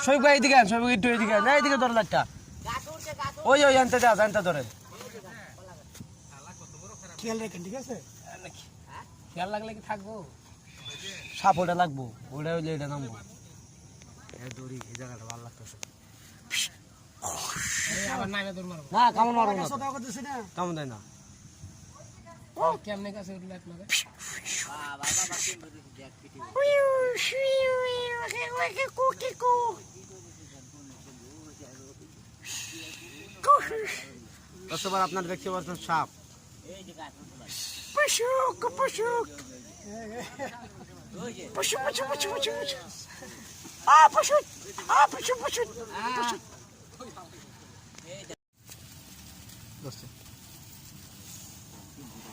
শৈব ভাই এদিকে আন, শৈব একটু এদিকে আন, এইদিকে ধরে লাইটটা ওই ওই আনতে যা আনতে ধরেন খেয়াল রাখেন ঠিক আছে খেয়াল লাগলে কি থাকবো সাপ ওটা লাগবো ওটা হইলে এটা নামবো দড়ি এই জায়গাটা ভালো লাগতেছে আবার নামে দৌড় মারবো না কামড় মারবো না কথা করতেছি না কামড় দেয় না কেমনে কাছে উঠলে আপনাকে কতবার আপনার দেখতে পাচ্ছেন সাপ পশুক পশুক পশু পশু পশু পশু পশু পশু পশু পশু